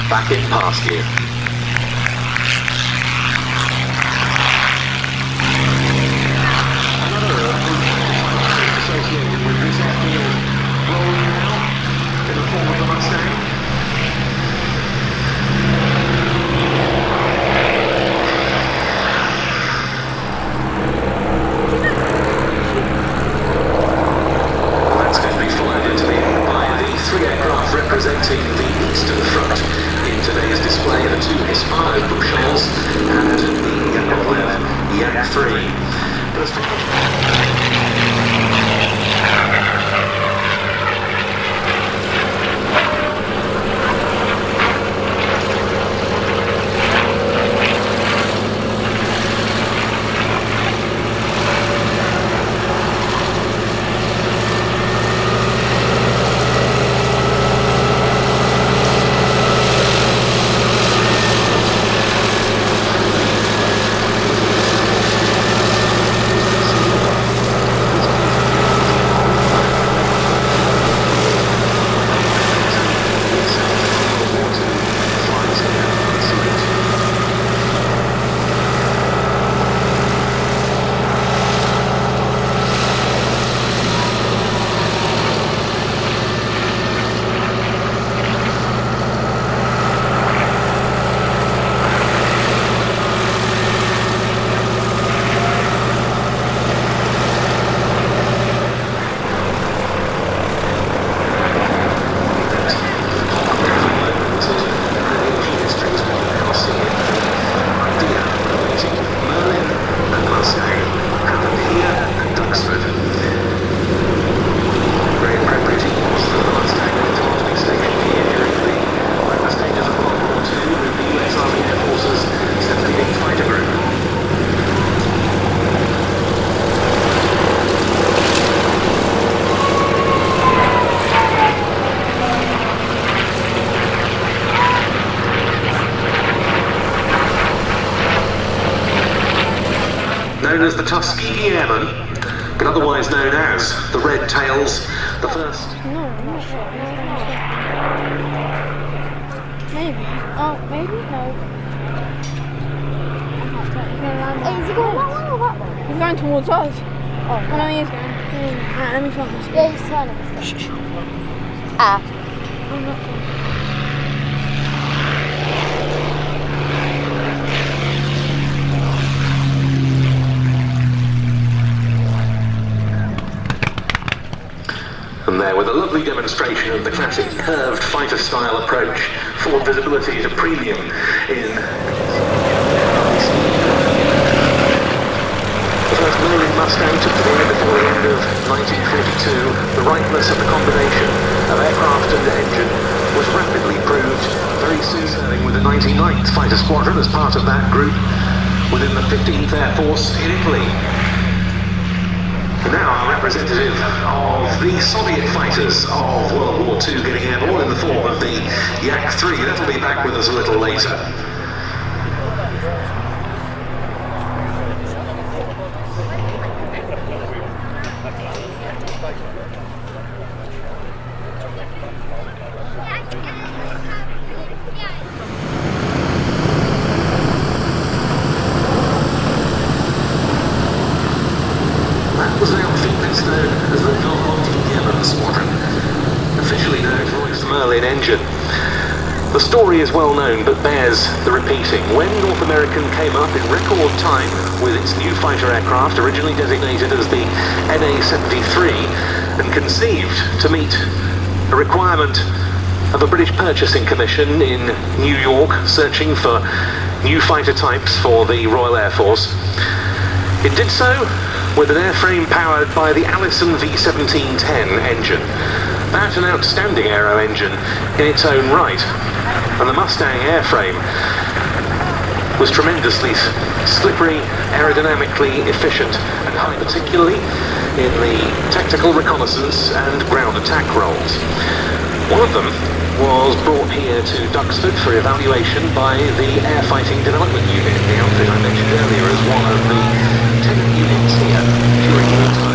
back in past you. Another associated with this airfield rolling now in the form of the Mustang. Representing the Eastern Front in today's display, the two Hispano Buchons and the IWM XIV. Known as the Tuskegee Airmen, but otherwise known as the Red Tails, the first. No, not sure. Maybe. Oh, maybe? No. Hey, is he going that way or that way? He's going towards us. Oh, no, he is going. Alright, let me try this. Yeah, he's turning. Shh. Ah. I'm not sure. And there, with a lovely demonstration of the classic curved fighter style approach, forward visibility to premium in the first Merlin Mustang took to the air before the end of 1942. The rightness of the combination of aircraft and engine was rapidly proved, very soon serving with the 99th Fighter Squadron as part of that group within the 15th Air Force in Italy. Now a representative of the Soviet fighters of World War II getting airborne in the form of the Yak-3. That'll be back with us a little later. Was an outfit that's known as the IWM Squadron, officially known for its Merlin engine. The story is well known but bears the repeating. When North American came up in record time with its new fighter aircraft, originally designated as the NA-73 and conceived to meet a requirement of a British Purchasing Commission in New York searching for new fighter types for the Royal Air Force, it did so with an airframe powered by the Allison V1710 engine. That's an outstanding aero engine in its own right. And the Mustang airframe was tremendously slippery, aerodynamically efficient, and high particularly in the tactical reconnaissance and ground attack roles. One of them was brought here to Duxford for evaluation by the Air Fighting Development Unit, the outfit I mentioned earlier as one of the 10 units here during wartime.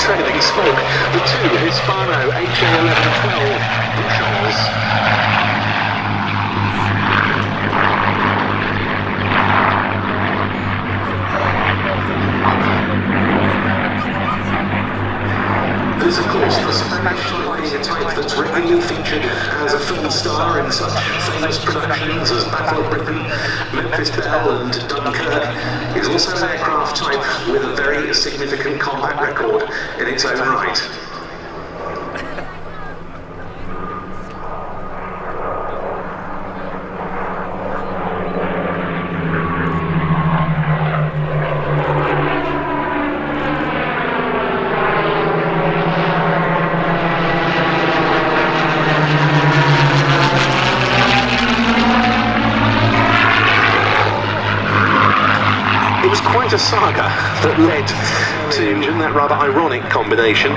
trailing smoke, the two Hispano HA1112 Buchons. This, of course, the Spanish being a type that's regularly featured as a film star in such famous productions as Battle of Britain, Memphis Belle and Dunkirk, is also an aircraft type with a very significant combat record in its own right. A saga that led to that rather ironic combination.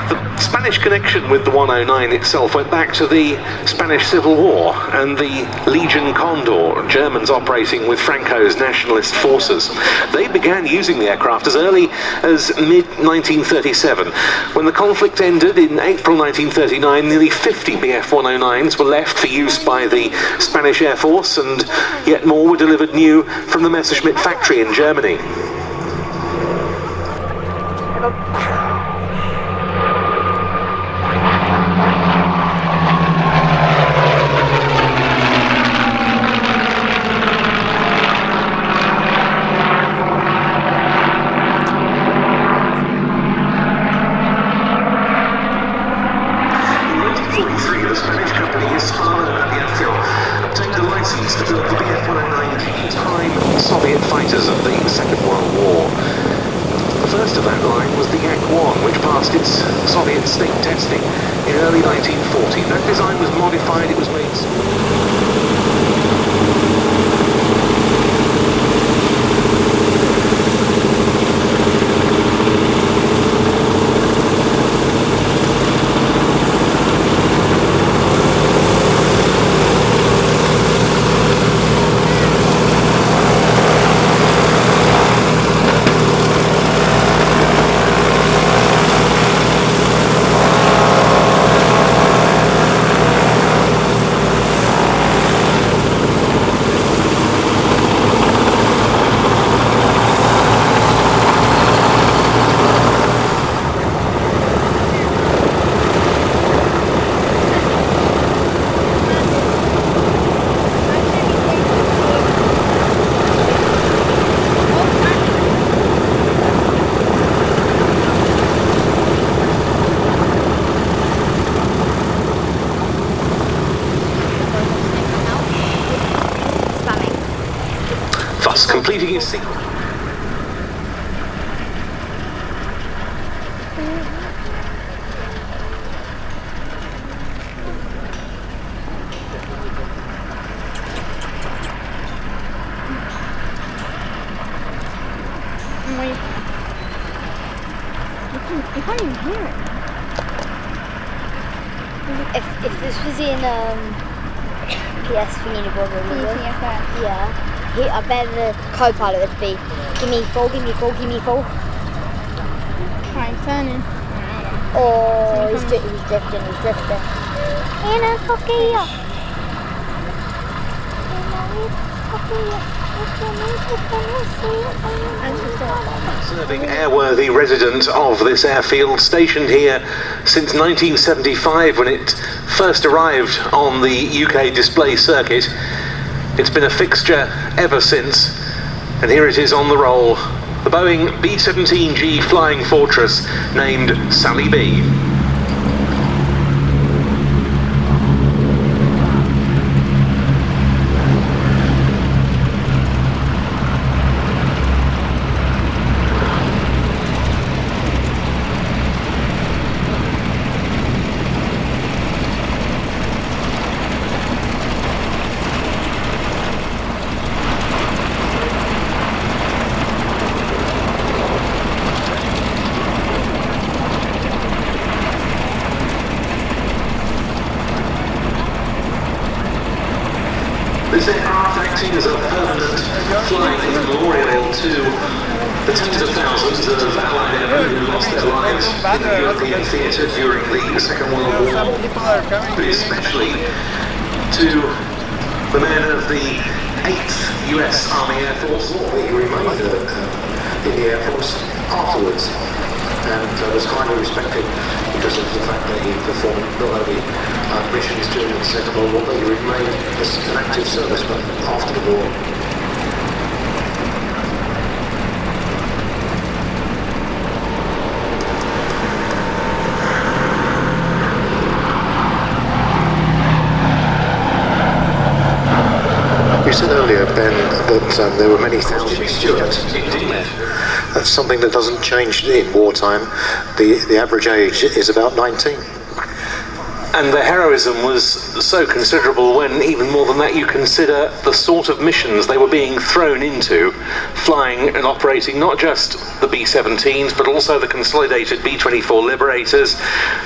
The Spanish connection with the 109 itself went back to the Spanish Civil War and the Legion Condor, Germans operating with Franco's nationalist forces. They began using the aircraft as early as mid-1937. When the conflict ended in April 1939, nearly 50 Bf-109s were left for use by the Spanish Air Force, and yet more were delivered new from the Messerschmitt factory in Germany. The Spanish company Hispano Buchon obtained a license to build the Bf-109G prime Soviet fighters of the Second World War. The first of that line was the Yak-1, which passed its Soviet state testing in early 1940. That design was modified, it was made... completing his sequel. You can't even hear it. If this was in PS thingy, yeah. I bet the co-pilot would be, give me four, give me four, give me four. Right, turning. Oh, he's drifting. In a cocky. Serving airworthy resident of this airfield, stationed here since 1975 when it first arrived on the UK display circuit. It's been a fixture ever since, and here it is on the roll, the Boeing B-17G Flying Fortress, named Sally B. This aircraft acting as a permanent flying memorial to The tens of thousands of Allied airmen who lost their lives in the European theatre during the Second World War, but especially to the men of the 8th US Army Air Force, he remained in the Air Force afterwards, and was highly respected because of the fact that he performed not only missions during the Second World War, but he remained as an active serviceman after the war. You said earlier, Ben, that there were many thousand stewards. That's something that doesn't change in wartime. The average age is about 19. And the heroism was so considerable when, even more than that, you consider the sort of missions they were being thrown into, flying and operating not just the B-17s, but also the consolidated B-24 Liberators.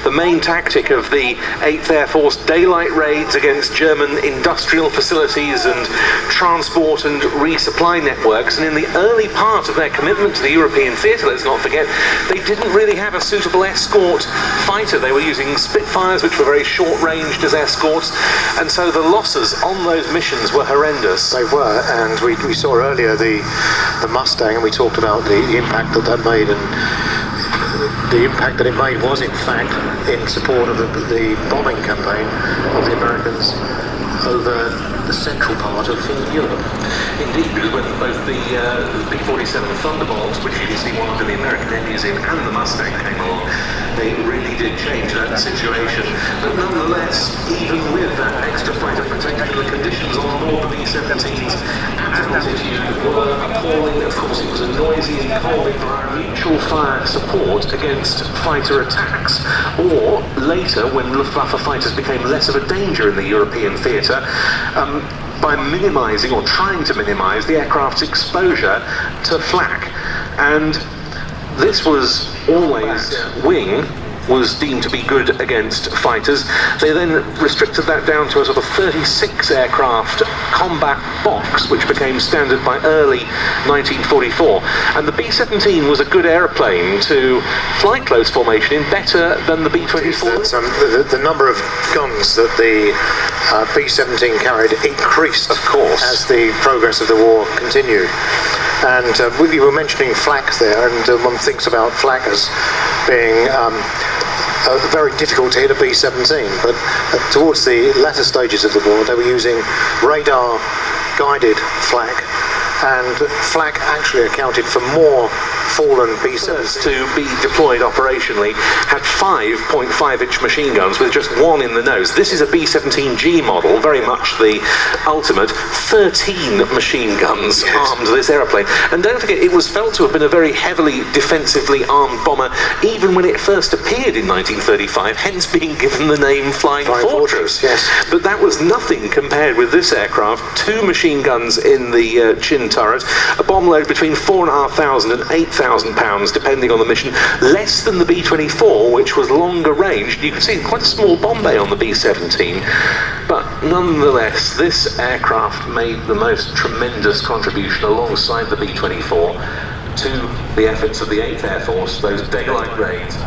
The main tactic of the 8th Air Force, daylight raids against German industrial facilities and transport and resupply networks. And in the early part of their commitment to the European theatre, let's not forget, they didn't really have a suitable escort fighter. They were using Spitfires, which were very short-ranged as escorts, and so the losses on those missions were horrendous. They were, and we saw earlier the Mustang, and we talked about the impact that made, and the impact that it made was in fact in support of the bombing campaign of the Americans over the central part of Europe. Indeed, because when both the P-47 Thunderbolts, which you can see one of the American engines in, and the Mustang came along, they really did change that situation. But nonetheless, even with that extra fighter protection, the conditions on board the B-17s at altitude were appalling. Of course, it was a noisy and cold environment. Mutual fire support against fighter attacks, or later, when Luftwaffe fighters became less of a danger in the European theatre, by minimising or trying to minimise the aircraft's exposure to flak. And this was always wing was deemed to be good against fighters. They then restricted that down to a sort of 36 aircraft combat box, which became standard by early 1944. And the B-17 was a good aeroplane to fly close formation in, better than the B-24. The number of guns that the B-17 carried increased, of course, as the progress of the war continued. And we were mentioning flak there, and one thinks about flak as being very difficult to hit a B-17, but towards the latter stages of the war they were using radar guided flak, and flak actually accounted for more fallen B-17s to be deployed operationally had 5.5-inch machine guns with just one in the nose. This is a B-17G model, very much the ultimate. 13 machine guns armed this aeroplane. And don't forget, it was felt to have been a very heavily defensively armed bomber even when it first appeared in 1935, hence being given the name Flying Fortress. Yes. But that was nothing compared with this aircraft. 2 machine guns in the chin turret, a bomb load between 4,500 and 8,000 pounds, depending on the mission, less than the B-24, which was longer range. You can see quite a small bomb bay on the B-17, but nonetheless, this aircraft made the most tremendous contribution alongside the B-24 to the efforts of the 8th Air Force, those daylight raids.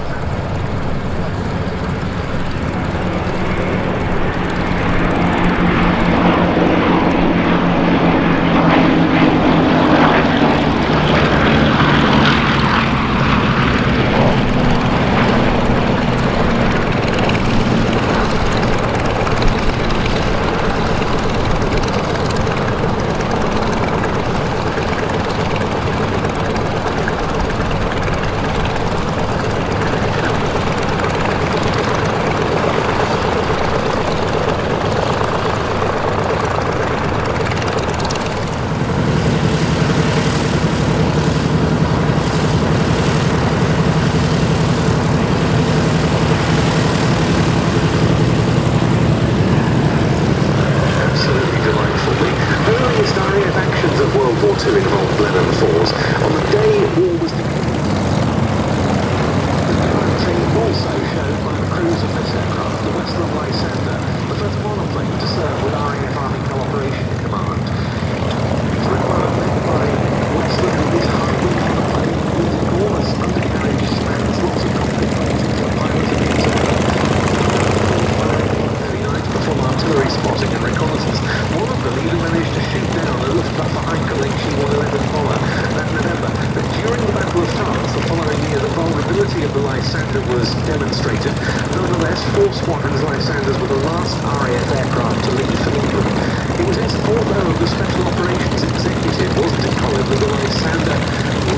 was demonstrated. Nonetheless, 4 squadrons Lysanders were the last RAF aircraft to leave for England. It was henceforth, though, the Special Operations Executive, wasn't it, Colin, that the Lysander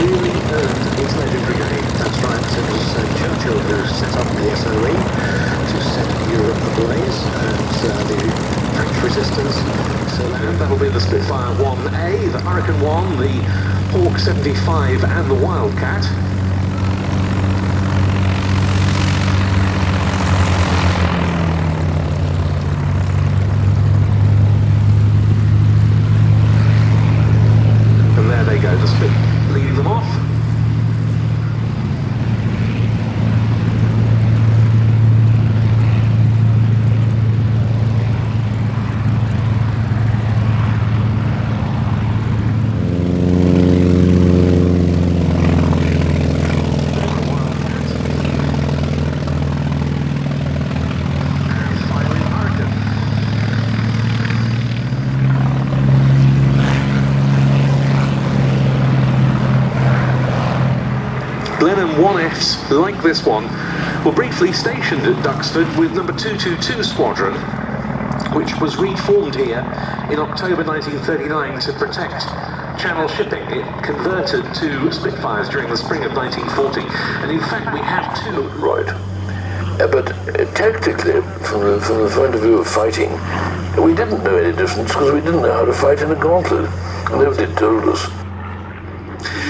really earned its legendary name. That's right, it was Churchill who set up the SOE to set Europe ablaze, and the French resistance. So that'll be the Spitfire 1A, the Hurricane 1, the Hawk 75 and the Wildcat. And there they go, the Spit leading them off. Blenheim 1Fs, like this one, were briefly stationed at Duxford with number 222 Squadron, which was reformed here in October 1939 to protect Channel shipping. It converted to Spitfires during the spring of 1940, and in fact we have 2. Right. But tactically, from the point of view of fighting, we didn't know any difference because we didn't know how to fight in a gauntlet. Nobody told us.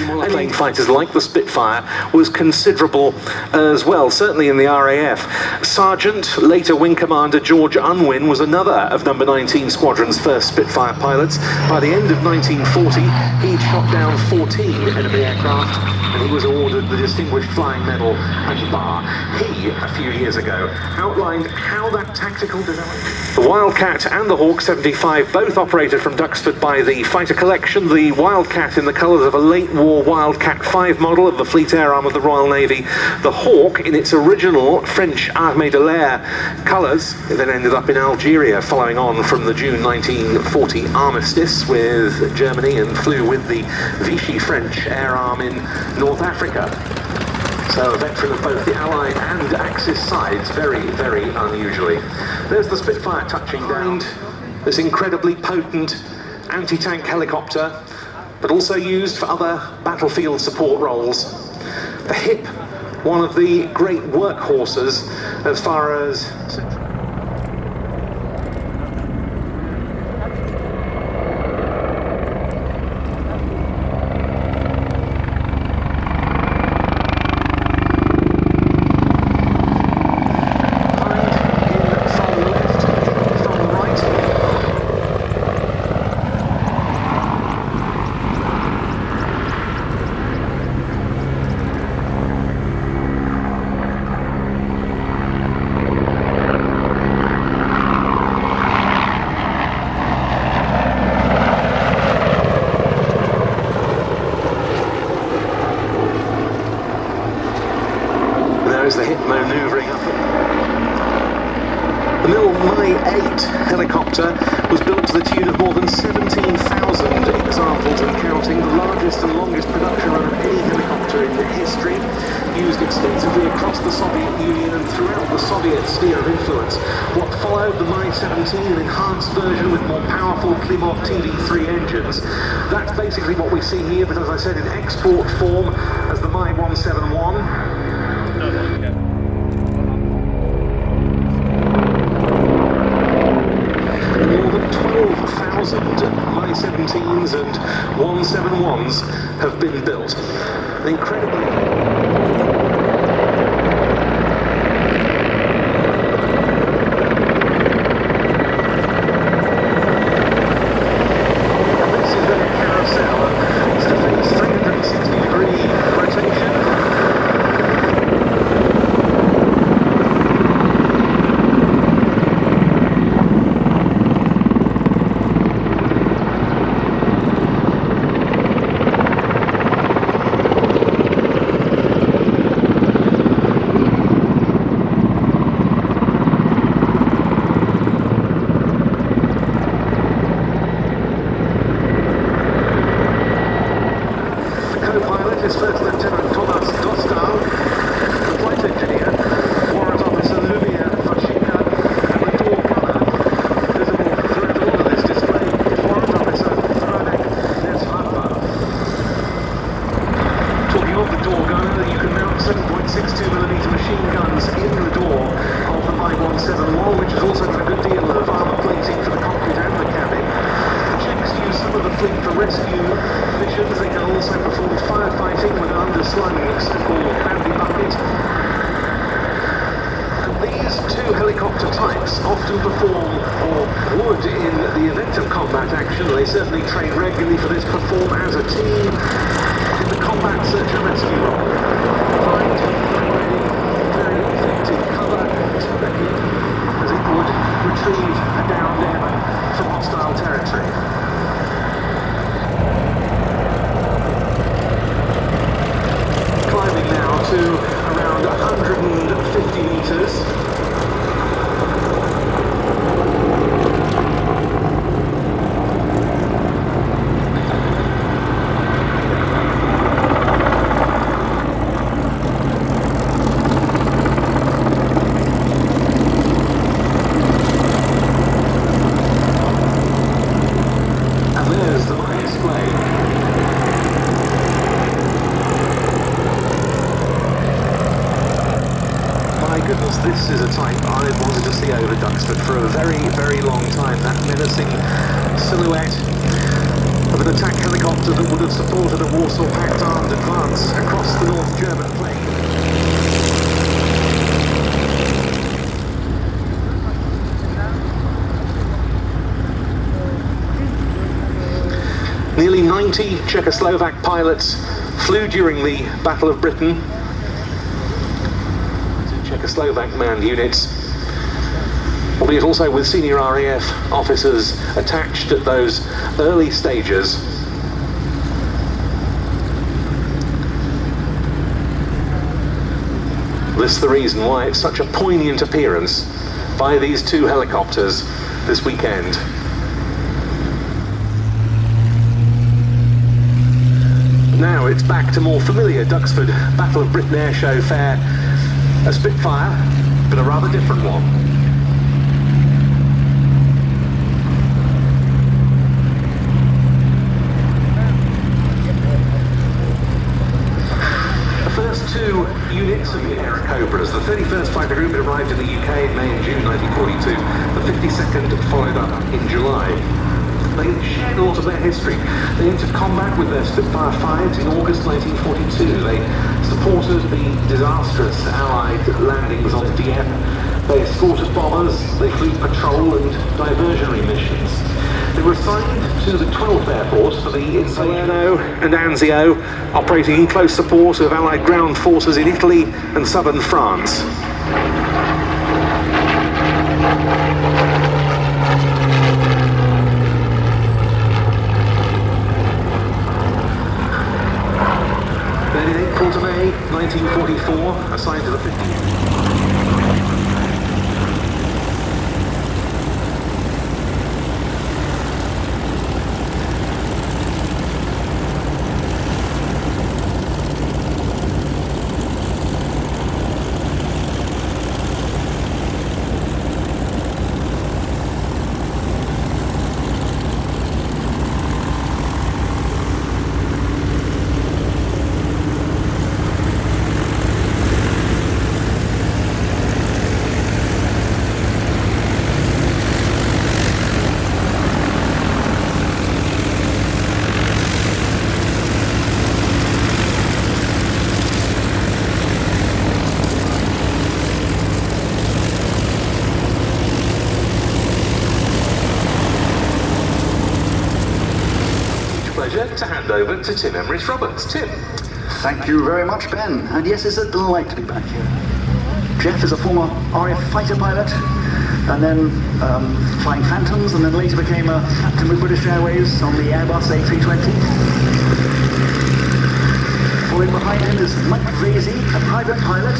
Plane fighters like the Spitfire was considerable as well, certainly in the RAF. Sergeant, later Wing Commander George Unwin was another of number 19 Squadron's first Spitfire pilots. By the end of 1940, he'd shot down 14 enemy aircraft, and he was awarded the Distinguished Flying Medal and Bar. He, a few years ago, outlined how that tactical developed. The Wildcat and the Hawk 75 both operated from Duxford by the Fighter Collection, the Wildcat in the colours of a late war Wildcat 5 model of the Fleet Air Arm of the Royal Navy, the Hawk in its original French Armée de l'Air colours. It then ended up in Algeria following on from the June 1940 armistice with Germany, and flew with the Vichy French Air Arm in North Africa. So a veteran of both the Allied and Axis sides, very, very unusually. There's the Spitfire touching down, this incredibly potent anti-tank helicopter, but also used for other battlefield support roles. The Hip, one of the great workhorses as far as... There's the Hip manoeuvring up. The Milne 8 helicopter was built to the tune of more than 17,000 examples and counting, the largest and longest production run of any helicopter in history, used extensively across the Soviet Union and throughout the Soviet sphere of influence. What followed, the Mi-17, an enhanced version with more powerful Klimov TD3 engines. That's basically what we see here, but as I said, in export form as the Mi-171. More than 12,000 Mi-17s and 171s have been built. An incredibly... mm machine guns in the door of the 517, which has also got a good deal of armour plating for the cockpit and the cabin. The Czechs use some of the fleet for rescue missions. They can also perform firefighting with an underslung so-called bandy bucket. These two helicopter types often perform, or would in the event of combat action, they certainly train regularly for this, perform as a team in the combat search and rescue role. Providing very effective cover to the hip as it would retrieve a downed airman from hostile territory. Climbing now to around 150 metres. This is a type I've wanted to see over Duxford for a very, very long time. That menacing silhouette of an attack helicopter that would have supported a Warsaw Pact armed advance across the North German plain. Nearly 90 Czechoslovak pilots flew during the Battle of Britain. Czechoslovak manned units, albeit also with senior RAF officers attached at those early stages. This is the reason why it's such a poignant appearance by these two helicopters this weekend. Now it's back to more familiar Duxford Battle of Britain Airshow fare. A Spitfire, but a rather different one. The first two units of the Air Cobras, the 31st Fighter Group arrived in the UK in May and June 1942. The 52nd followed up in July. They shared a lot of their history. They entered combat with their Spitfire 5s in August 1942. They supported the disastrous Allied landings on Dieppe. They escorted bombers, they flew patrol and diversionary missions. They were assigned to the 12th Air Force for the Salerno and Anzio, operating in close support of Allied ground forces in Italy and southern France. Then in April to May 1944, assigned to the 50th. To hand over to Tim Emrys-Roberts. Tim. Thank you very much, Ben. And yes, it's a delight to be back here. Jeff is a former RAF fighter pilot, and then flying Phantoms, and then later became a captain with British Airways on the Airbus A320. Following behind him is Mike Vasey, a private pilot.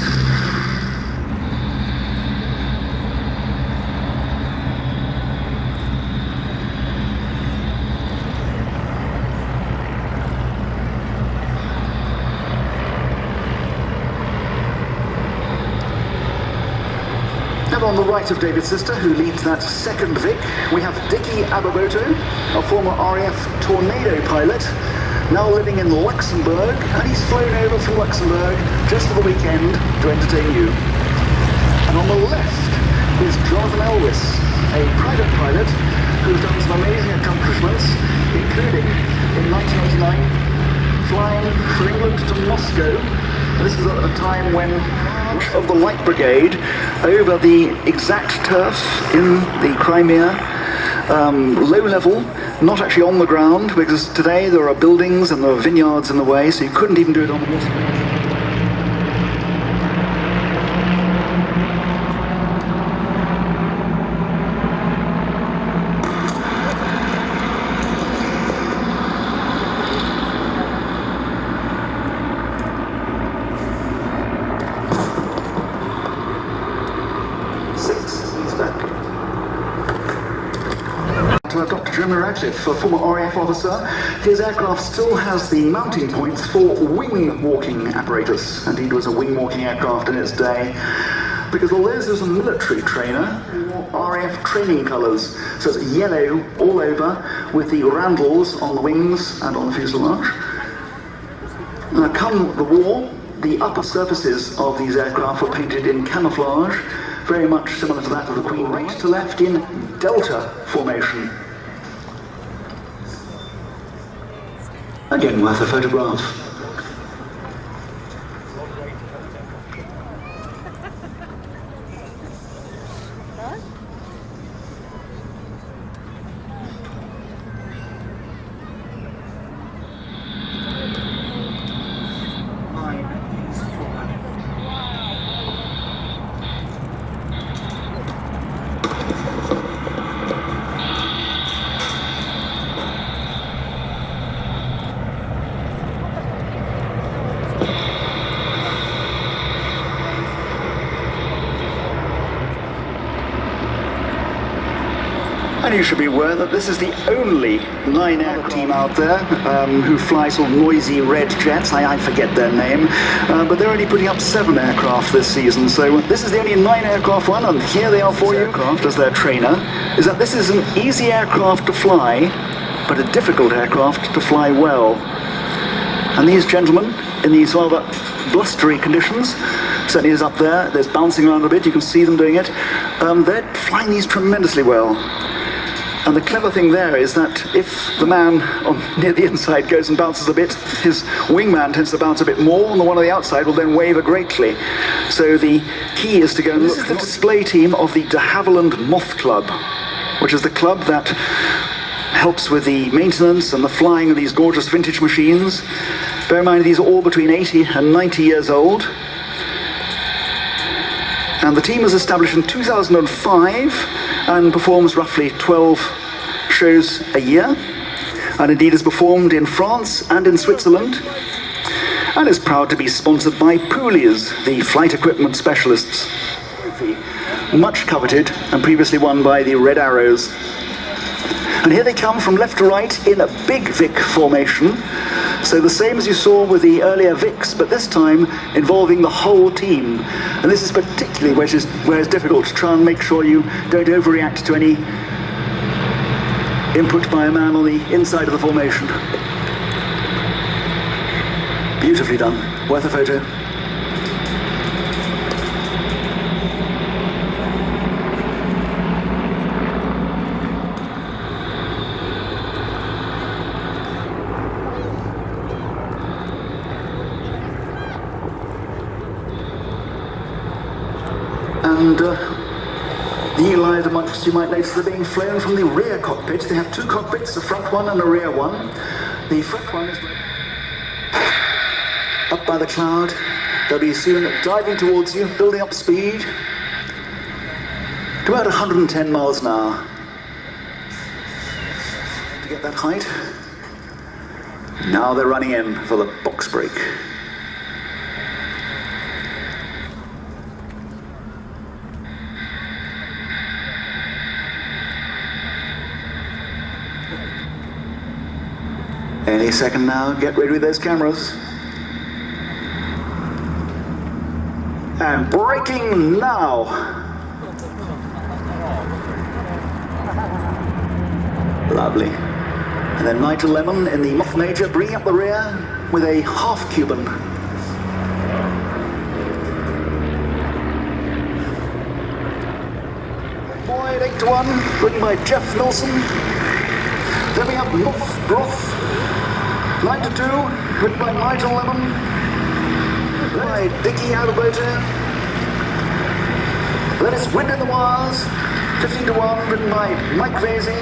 On the right of David's sister, who leads that second Vic, we have Dickie Ababoto, a former RAF Tornado pilot, now living in Luxembourg, and he's flown over from Luxembourg just for the weekend to entertain you. And on the left is Jonathan Elwis, a private pilot who's done some amazing accomplishments, including in 1989 flying from England to Moscow. And this is at a time when of the Light Brigade over the exact turf in the Crimea, low level, not actually on the ground, because today there are buildings and there are vineyards in the way, so you couldn't even do it on the water. Dr. Jim Radcliffe, a former RAF officer, his aircraft still has the mounting points for wing walking apparatus. Indeed, it was a wing walking aircraft in its day, because although this was a military trainer, RAF training colours, so it's yellow all over with the randles on the wings and on the fuselage. Come the war, the upper surfaces of these aircraft were painted in camouflage, very much similar to that of the Queen, right to left in delta formation. Again, worth a photograph. And you should be aware that this is the only 9-aircraft team out there who fly sort of noisy red jets. I forget their name, but they're only putting up 7 aircraft this season. So this is the only 9-aircraft one, and here they are for you. Aircraft as their trainer is that this is an easy aircraft to fly, but a difficult aircraft to fly well. And these gentlemen, in these rather blustery conditions, certainly is up there, there's bouncing around a bit, you can see them doing it, they're flying these tremendously well. And the clever thing there is that if the man near the inside goes and bounces a bit, his wingman tends to bounce a bit more, and the one on the outside will then waver greatly. So the key is to go and look. This is the display team of the de Havilland Moth Club, which is the club that helps with the maintenance and the flying of these gorgeous vintage machines. Bear in mind, these are all between 80 and 90 years old. And the team was established in 2005 and performs roughly 12 shows a year, and indeed is performed in France and in Switzerland, and is proud to be sponsored by Poulies, the flight equipment specialists. Much coveted and previously won by the Red Arrows. And here they come from left to right in a big Vic formation. So the same as you saw with the earlier Vics, but this time involving the whole team. And this is particularly where it's difficult to try and make sure you don't overreact to any input by a man on the inside of the formation. Beautifully done. Worth a photo. And the Eli, amongst you might notice, they're being flown from the rear cockpit. They have 2 cockpits, a front one and a rear one. The front one is up by the cloud. They'll be soon diving towards you, building up speed to about 110 miles an hour. To get that height. Now they're running in for the box break. Any second now, get ready with those cameras. And braking now. Lovely. And then Nigel Lemon in the Muff Major bringing up the rear with a half Cuban. Boyd 8-1, ridden by Jeff Milson. Then we have Muff Broth 9-2, ridden by Nigel Lemon. Then by Dickie Alberta. Then it's Wind in the Wires 15-1, ridden by Mike Vasey.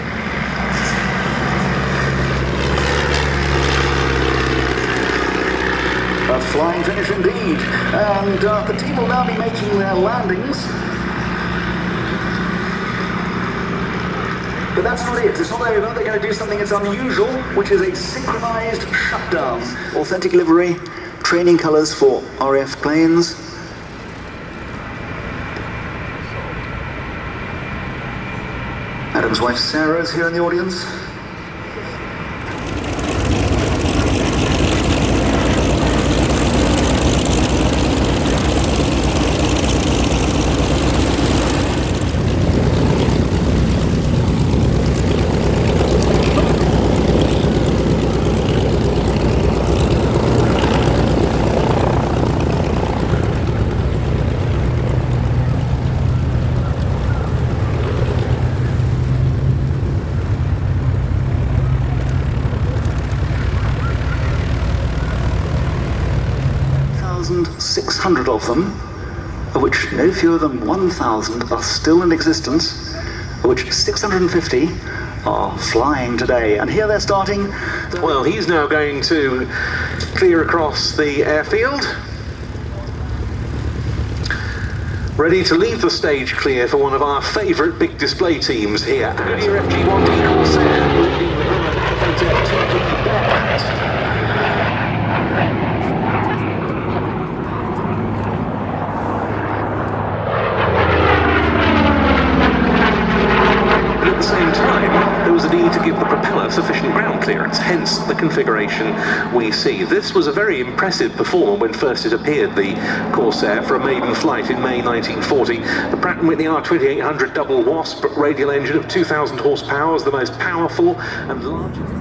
A flying finish indeed, and the team will now be making their landings. But that's not it, it's not over. They're going to do something that's unusual, which is a synchronized shutdown. Authentic livery, training colors for RAF planes. Adam's wife Sarah is here in the audience. Of them, of which no fewer than 1,000 are still in existence, of which 650 are flying today. And here they're starting. Well, he's now going to clear across the airfield, ready to leave the stage clear for one of our favourite big display teams here at FG1D Corsair, leading the Bearcat. To give the propeller sufficient ground clearance, hence the configuration we see. This was a very impressive performer when first it appeared, the Corsair, for a maiden flight in May 1940. The Pratt & Whitney R2800 double Wasp radial engine of 2,000 horsepower was the most powerful and largest.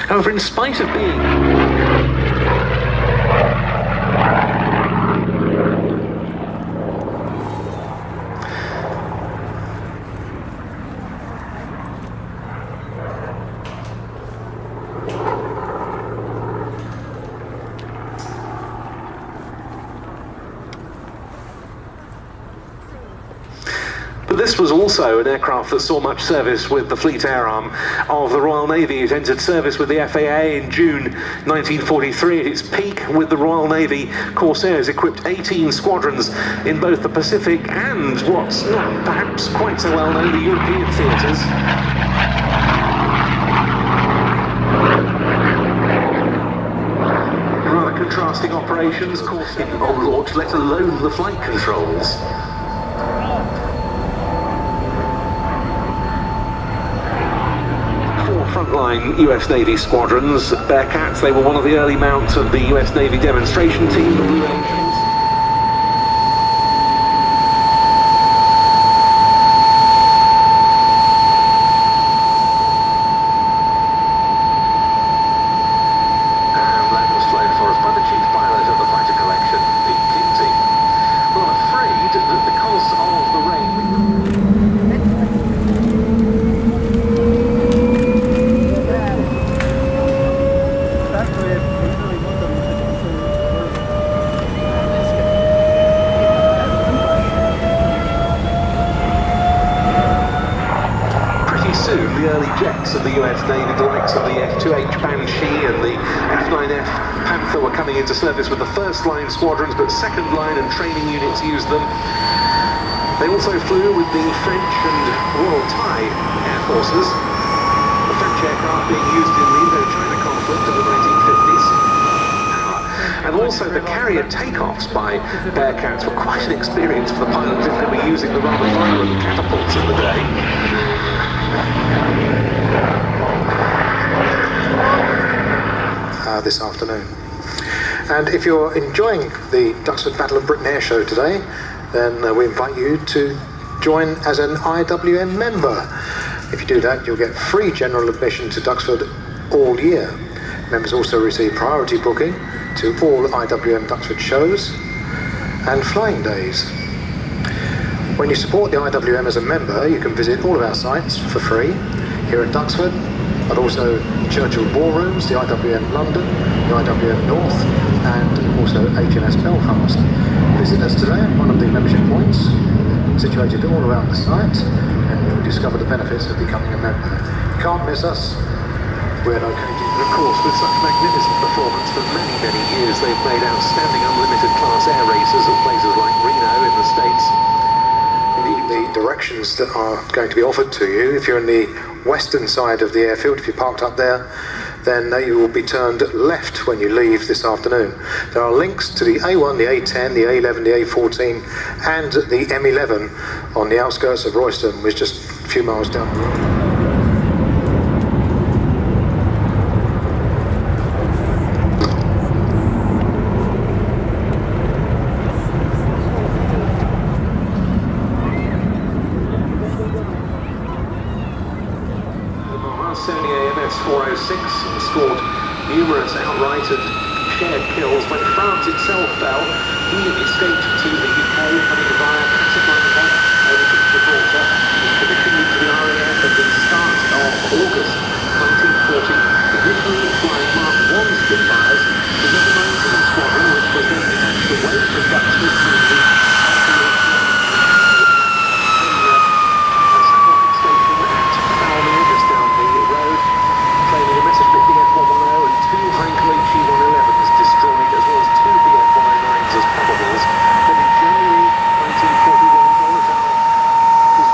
However, in spite of being this was also an aircraft that saw much service with the Fleet Air Arm of the Royal Navy. It entered service with the FAA in June 1943. At its peak with the Royal Navy, Corsairs equipped 18 squadrons in both the Pacific and what's not perhaps quite so well known, the European theatres. Rather contrasting operations, on launch, let alone the flight controls. Frontline US Navy squadrons, Bearcats, they were one of the early mounts of the US Navy demonstration team, the Blue Angels. And that was flown for us by the chief pilot of the fighter collection, Pete Kinsey. Well, I'm afraid that because of the rain, the early jets of the US Navy, the likes of the F-2H Banshee and the F-9F Panther were coming into service with the first line squadrons, but second line and training units used them. They also flew with the French and Royal Thai Air Forces. French aircraft being used in the Indochina conflict of the 1950s. And also the carrier takeoffs by Bearcats were quite an experience for the pilots if they were using the rather violent catapults of the day. This afternoon. And if you're enjoying the Duxford Battle of Britain Airshow today, then we invite you to join as an IWM member. If you do that, you'll get free general admission to Duxford all year. Members also receive priority booking to all IWM Duxford shows and flying days. When you support the IWM as a member, you can visit all of our sites for free here at Duxford, but also Churchill Ballrooms, the IWM London, the IWM North, and also HMS Belfast. Visit us today at one of the membership points, situated all around the site, and you'll discover the benefits of becoming a member. You can't miss us. We're located. And of course, with such magnificent performance for many, many years, they've made outstanding unlimited class air races at places like Reno in the States. The directions that are going to be offered to you, if you're in the western side of the airfield, if you're parked up there, then you will be turned left when you leave this afternoon. There are links to the A1, the A10, the A11, the A14 and the M11 on the outskirts of Royston, which is just a few miles down the road. Scored numerous outright and shared kills. When France itself fell, he escaped to the UK, coming via Casablanca over to Gibraltar. He was commissioned into the RAF at the start of August 1940, initially flying Mark I Spitfires, the number 19 squadron, which was then detached away from Duxford to the satellite station at Falmere, just down the road, claiming a Messerschmitt BF-110 and two Heinkel HE-111s destroyed, as well as two BF-109s as probables. Then in January 1941, Corsair was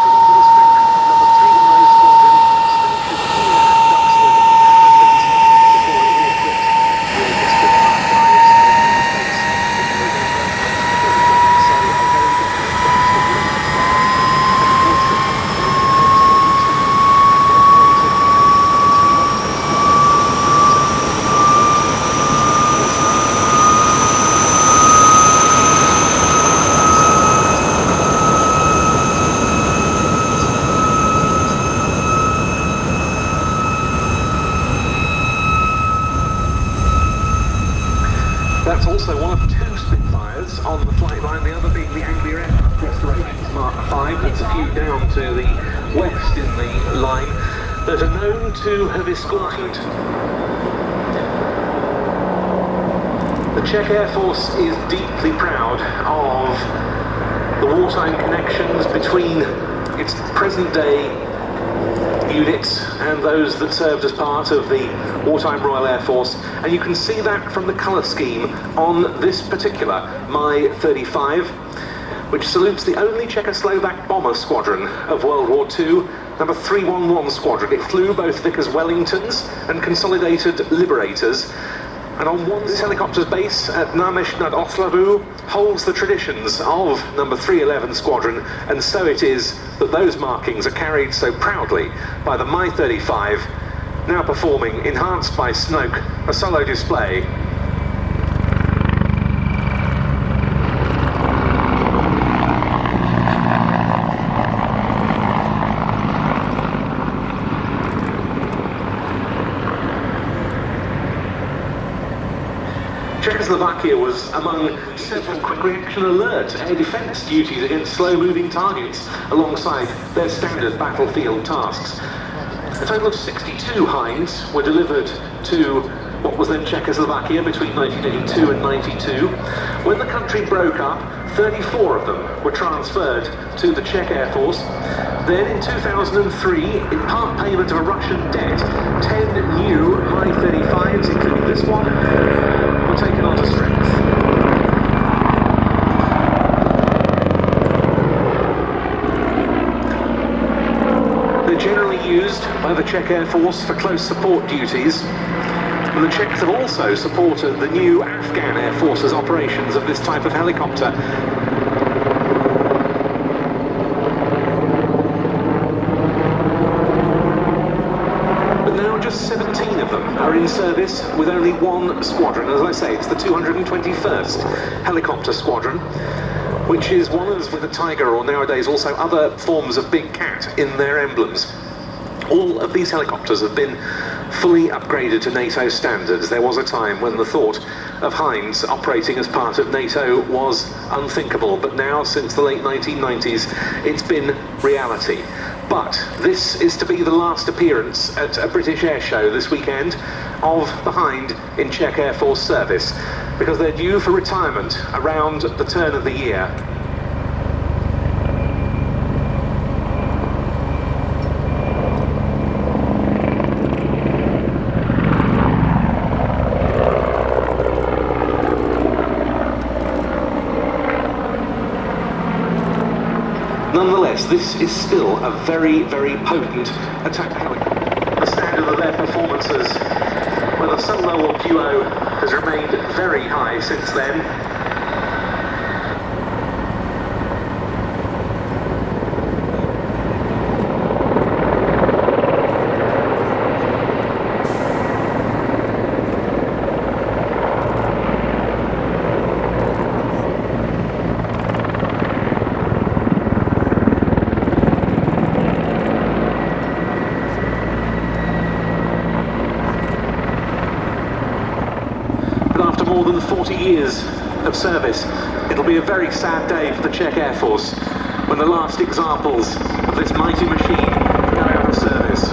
put into the strength of number 310 Squadron, stationed here at Duxford, before it re-equipped with the Spitfire flyers in the base in November 1941. So a very good Duxford That's also one of two Spitfires on the flight line, the other being the Anglia Aircraft Restorations Mark V, that's a few down to the west in the line, that are known to have escorted. The Czech Air Force is deeply proud of the wartime connections between its present-day units and those that served as part of the wartime Royal Air Force, and you can see that from the colour scheme on this particular Mi-35, which salutes the only Czechoslovak bomber squadron of World War II, number 311 Squadron. It flew both Vickers Wellingtons and Consolidated Liberators, and on one helicopter's base at Náměšť nad Oslavou holds the traditions of number 311 Squadron, and so it is that those markings are carried so proudly by the Mi-35, now performing, enhanced by Snoke, a solo display. Czechoslovakia was among several quick reaction alert air defence duties against slow-moving targets alongside their standard battlefield tasks. A total of 62 Hinds were delivered to what was then Czechoslovakia between 1982 and 92. When the country broke up, 34 of them were transferred to the Czech Air Force. Then in 2003, in part payment of a Russian debt, 10 new Mi-35s, including this one, were taken onto strength. They're generally used by the Czech Air Force for close support duties. And the Czechs have also supported the new Afghan Air Force's operations of this type of helicopter. But now just 17 of them are in service with only one squadron. As I say, it's the 221st Helicopter Squadron, which is one of, with a tiger or nowadays also other forms of big cat in their emblems. All of these helicopters have been fully upgraded to NATO standards. There was a time when the thought of Heinz operating as part of NATO was unthinkable, but now, since the late 1990s, it's been reality. But this is to be the last appearance at a British Airshow this weekend of the Hind in Czech Air Force service, because they're due for retirement around the turn of the year. Nonetheless, this is still a very, very potent attack helicopter. The standard of their performances, whether solo or duo, has remained very high since then. More than 40 years of service, it'll be a very sad day for the Czech Air Force when the last examples of this mighty machine go out of service.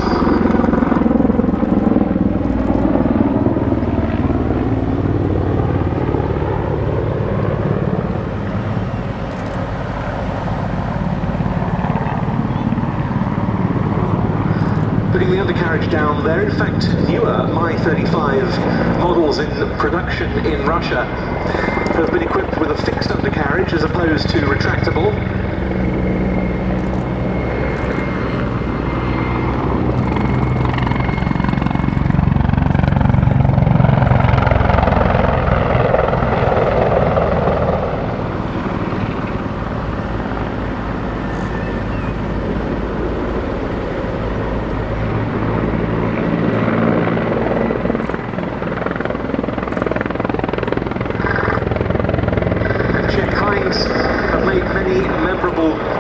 Putting the undercarriage down there, in fact, newer Mi-35 models in production in Russia have been equipped with a fixed undercarriage as opposed to retractable.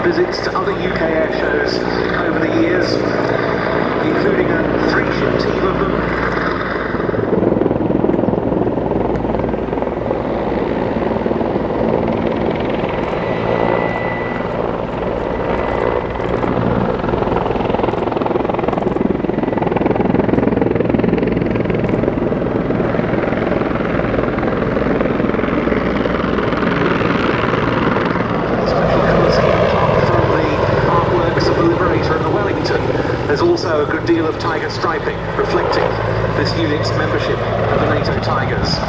Visits to other UK air shows over the years, including a 3-ship team of them. There's also a good deal of tiger striping, reflecting this unit's membership of the NATO Tigers.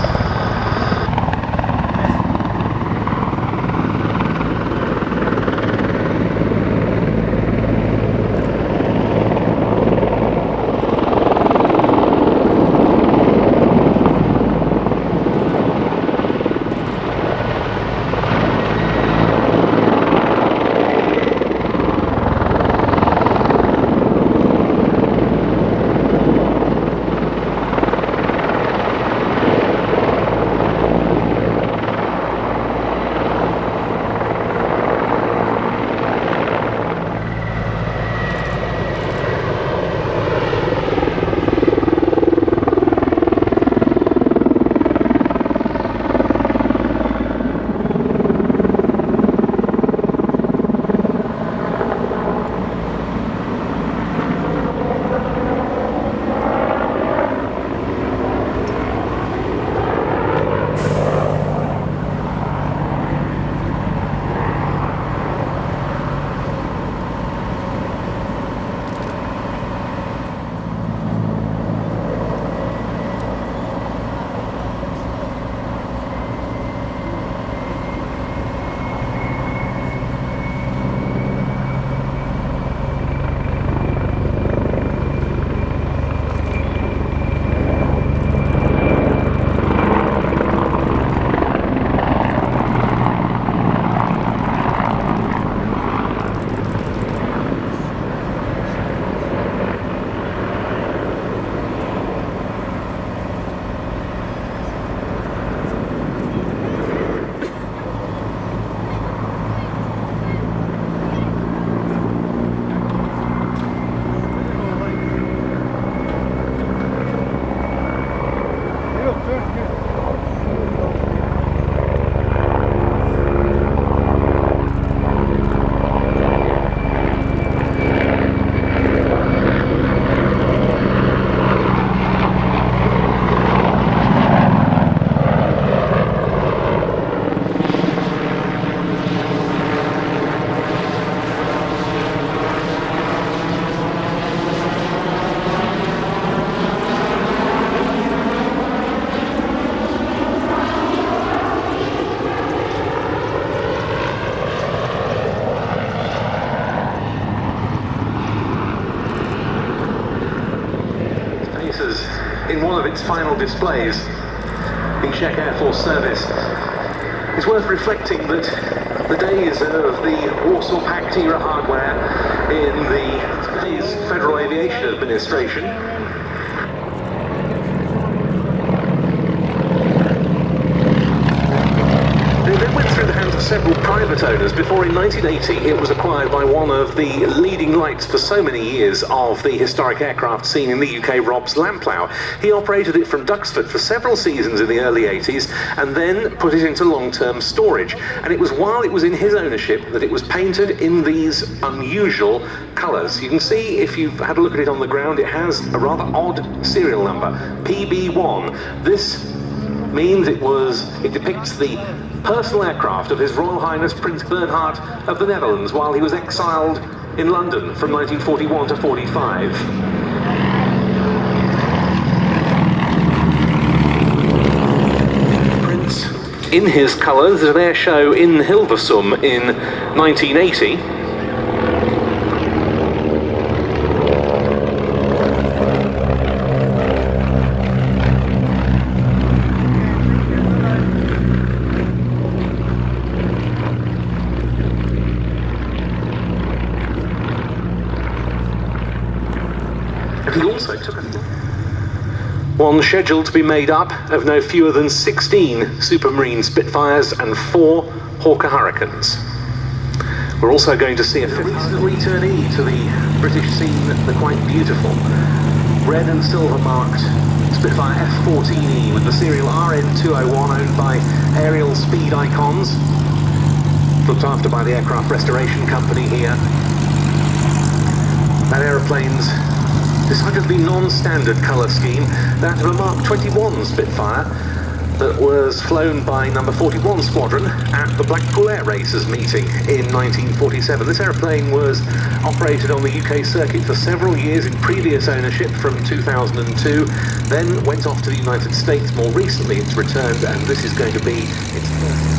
of its final displays in Czech Air Force service. It's worth reflecting that the days of the Warsaw Pact era hardware in the Federal Aviation Administration through the hands of several private owners before in 1980 it was acquired by one of the leading lights for so many years of the historic aircraft scene in the UK, Robs Lamplough. He operated it from Duxford for several seasons in the early 80s and then put it into long-term storage. And it was while it was in his ownership that it was painted in these unusual colours. You can see, if you've had a look at it on the ground, it has a rather odd serial number, PB1. This means it depicts the personal aircraft of His Royal Highness Prince Bernhard of the Netherlands while he was exiled in London from 1941 to 45. Prince, in his colours, at Airshow in Hilversum in 1980. He also took one scheduled to be made up of no fewer than 16 Supermarine Spitfires and 4 Hawker Hurricanes. We're also going to see a recent returnee to the British scene, the quite beautiful red and silver marked Spitfire F14E with the serial RN201 owned by Aerial Speed Icons, looked after by the Aircraft Restoration Company here. That aeroplane's decidedly non-standard colour scheme, that of a Mark 21 Spitfire that was flown by number 41 Squadron at the Blackpool Air Racers meeting in 1947. This aeroplane was operated on the UK circuit for several years in previous ownership from 2002, then went off to the United States. More recently it's returned, and this is going to be its first.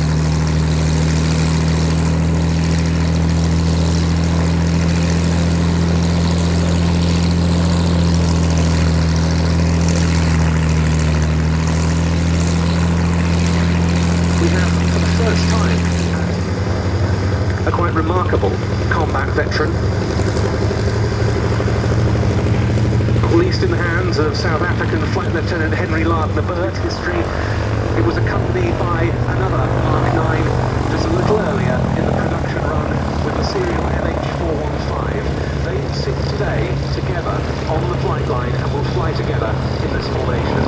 A quite remarkable combat veteran, not least in the hands of South African Flight Lieutenant Henry Lardner-Burt. History, it was accompanied by another Mark 9 just a little earlier in the production run with the serial MH415. They sit today together on the flight line and will fly together in this formation.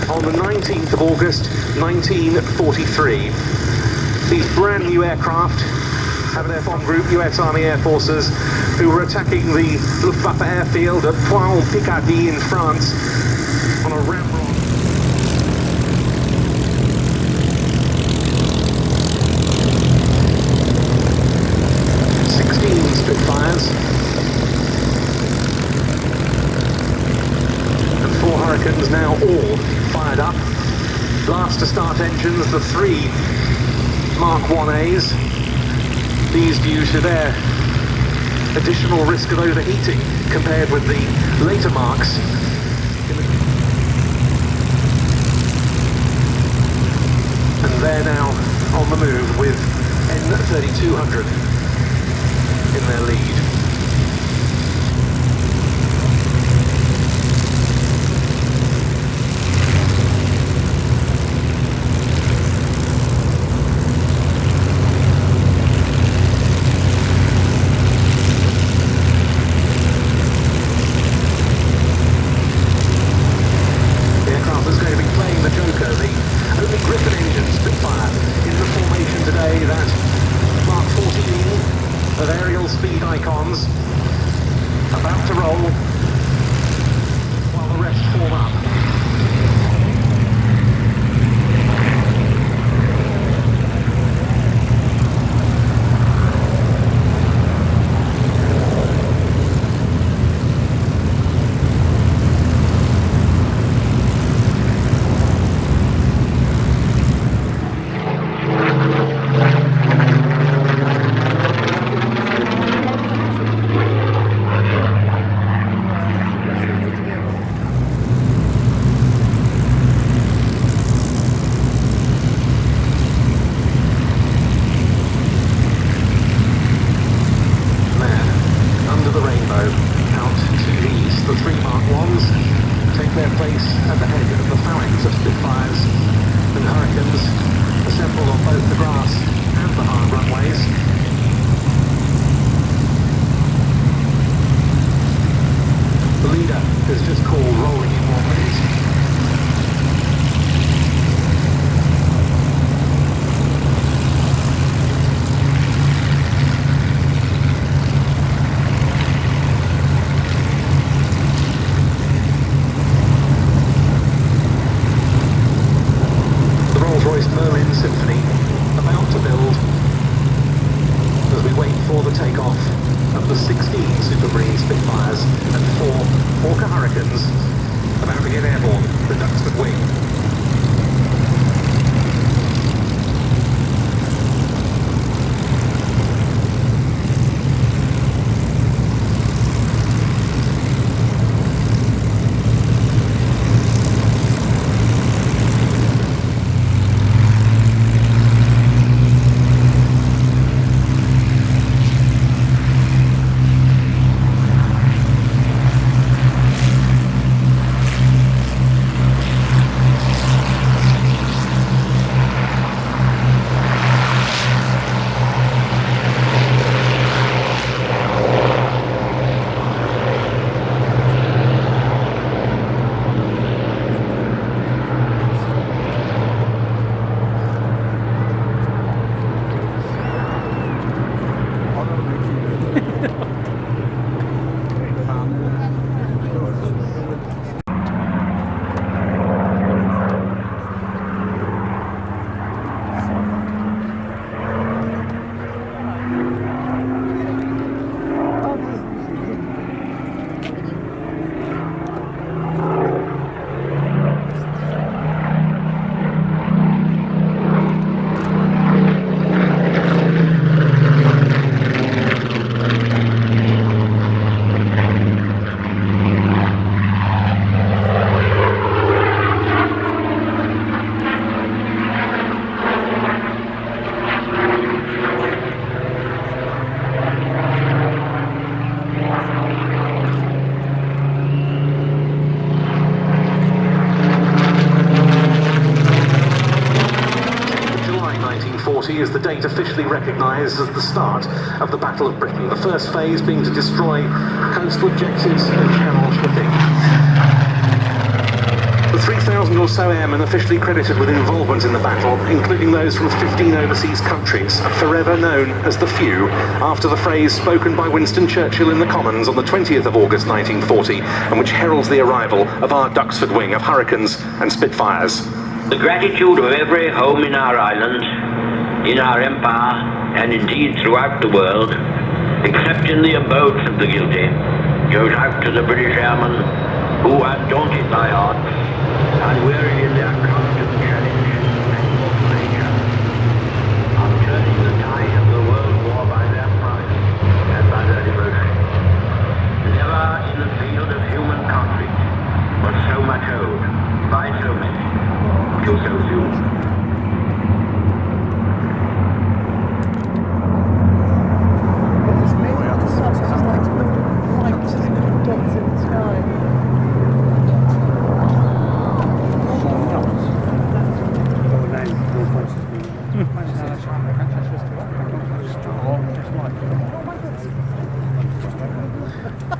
On the 19th of August 1943. These brand new aircraft have an Air Bomb Group, US Army Air Forces, who were attacking the Luftwaffe airfield at Poix-en-Picardie in France on a ramrod. Spitfires and 4 Hurricanes now all fired up. Blaster start engines, the 3 Mark 1As, these due to their additional risk of overheating compared with the later Marks. And they're now on the move with N3200 in their lead. Icon 1940 is the date officially recognised as the start of the Battle of Britain, the first phase being to destroy coastal objectives and channel shipping. The 3,000 or so airmen officially credited with involvement in the battle, including those from 15 overseas countries, are forever known as the Few, after the phrase spoken by Winston Churchill in the Commons on the 20th of August 1940, and which heralds the arrival of our Duxford wing of Hurricanes and Spitfires. The gratitude of every home in our island, in our empire, and indeed throughout the world, except in the abodes of the guilty, goes out to the British airmen who, undaunted by odds, unwearied in their constant challenge and cooperation, are turning the tide of the world war by their pride and by their devotion. Never in the field of human conflict was so much owed by so many to so few.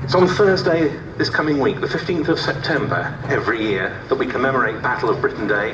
It's on Thursday this coming week, the 15th of September, every year, that we commemorate Battle of Britain Day.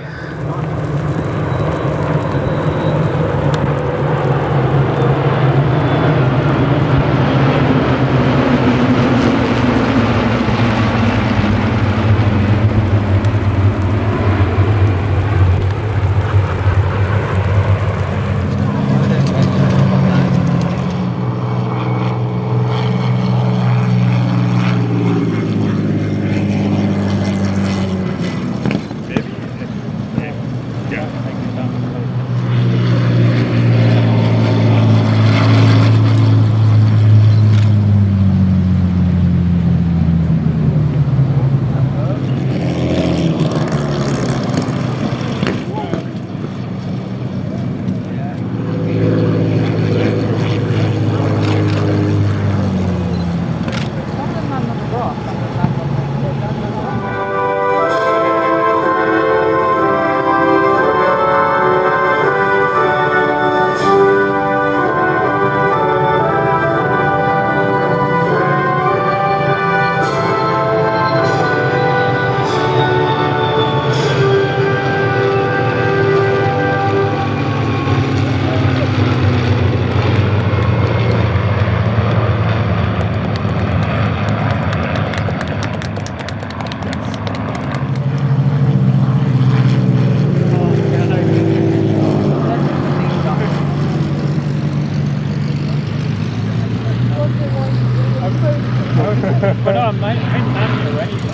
But I'm manual already.